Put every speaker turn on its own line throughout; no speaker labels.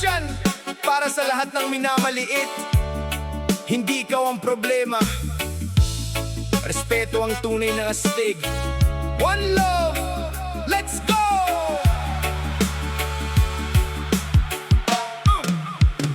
yan para sa lahat ng minamaliit. Hindi ikaw ang problema, respeto ang tunay na astig. One love, let's go!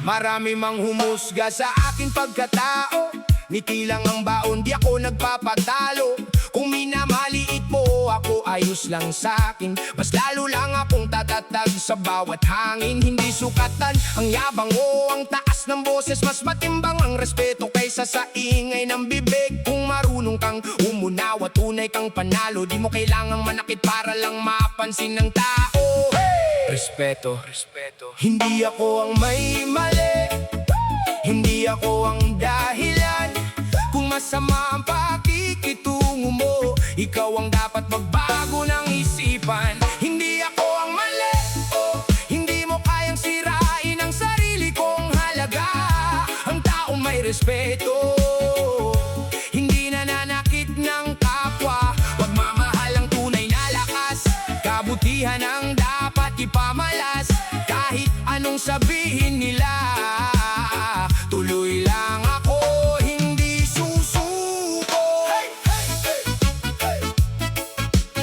Marami mang humusga sa aking pagkatao, ngiti lang ang baon, di ako nagpapatalo. Kung minamaliit mo ako, ayos lang sa'kin. Mas lalo lang akong tatatag sa bawat hangin. Hindi sukatan ang yabang o ang taas ng boses. Mas matimbang ang respeto kaysa sa ingay ng bibig. Kung marunong kang umunawa, tunay kang panalo. Di mo kailangang manakit para lang mapansin ng tao. Respeto, respeto. Hindi ako ang may mali, hindi ako ang dahilan kung masama ang pakikitungo mo. Ikaw ang dapat magbago ng isipan. Hindi ako ang mali, hindi mo kayang sirain ang sarili kong halaga. Ang taong may respeto, hindi nananakit ng kapwa. Pagmamahal ang tunay na lakas, kabutihan ang dapat ipamalas. Kahit anong sabihin nila, tuloy lang ako, hindi susuko. Hey, hey, hey, hey.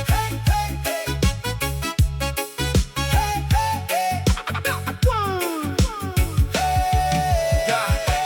Hey, hey, hey. Hey, hey, hey.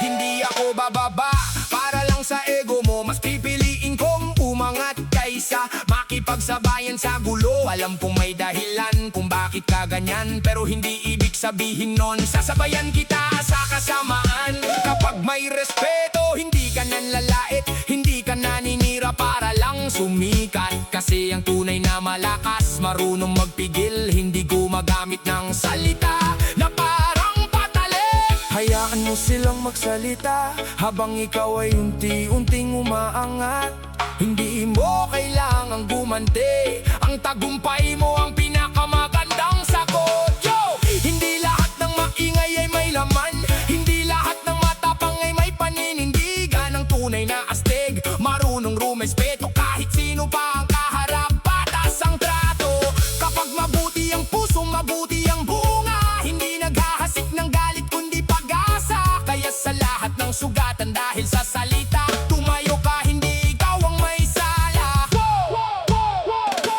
Hindi ako bababa para lang sa ego mo. Mas pipiliin kong umangat kaysa makipagsabayan sa gulo. Alam kong may dahilan kung bakit ka ganyan, pero hindi ibig sabihin nun sasabayan kita sa kasamaan. Kapag may respeto, hindi ka nanlalait, hindi ka naninira para lang sumikat. Kasi ang tunay na malakas, marunong magpigil, hindi gumagamit ng salita na parang patali. Hayaan mo silang magsalita habang ikaw ay unti-unting umaangat. Hindi mo kailangang gumanti, ang tagumpay mo ang pinakamagandang sagot. Yo! Hindi lahat ng maingay ay may laman, hindi lahat ng matapang ay may paninindigan. Ang tunay na astig, marunong rumespeto kahit sino pa ang kaharap. Patas ang trato, kapag mabuti ang puso, mabuti ang bunga. Hindi naghahasik ng galit kundi pag-asa. Kaya sa lahat ng sugatan dahil sa salita, tumayo ka, hindi ikaw ang may sala.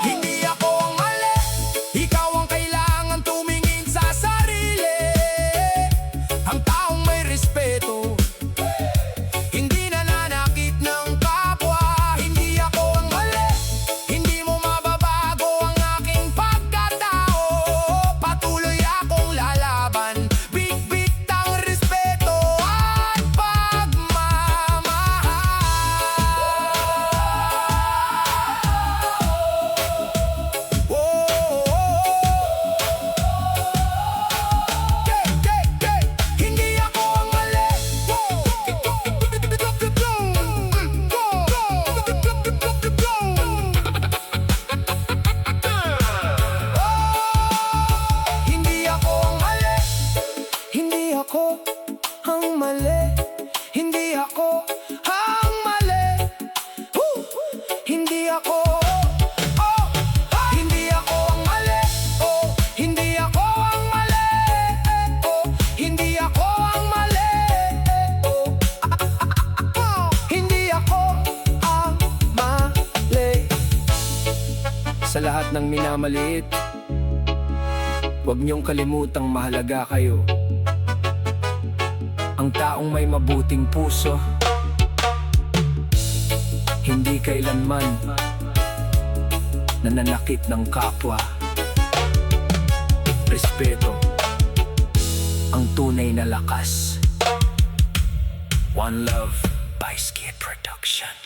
Hindi ako ang mali, ikaw ang kailangan tumingin sa sarili. Ang taong may respeto, hindi nananakit ng kapwa. Hindi ako ang mali, hindi mo mababago ang aking pagkatao. Patuloy akong lalaban, big-big ang respeto at pagmamahal. Hindi ako ang mali, hindi ako ang mali, hindi ako ang mali, hindi ako ang mali. Hindi ako, hindi ako ang mali, hindi ako ang mali, hindi ako ang mali, hindi ako ang mali. Sa lahat ng minamaliit, huwag niyong kalimutang mahalaga kayo. Ang taong may mabuting puso, hindi kailanman nananakit ng kapwa. Respeto ang tunay na lakas. One Love by Skid Production.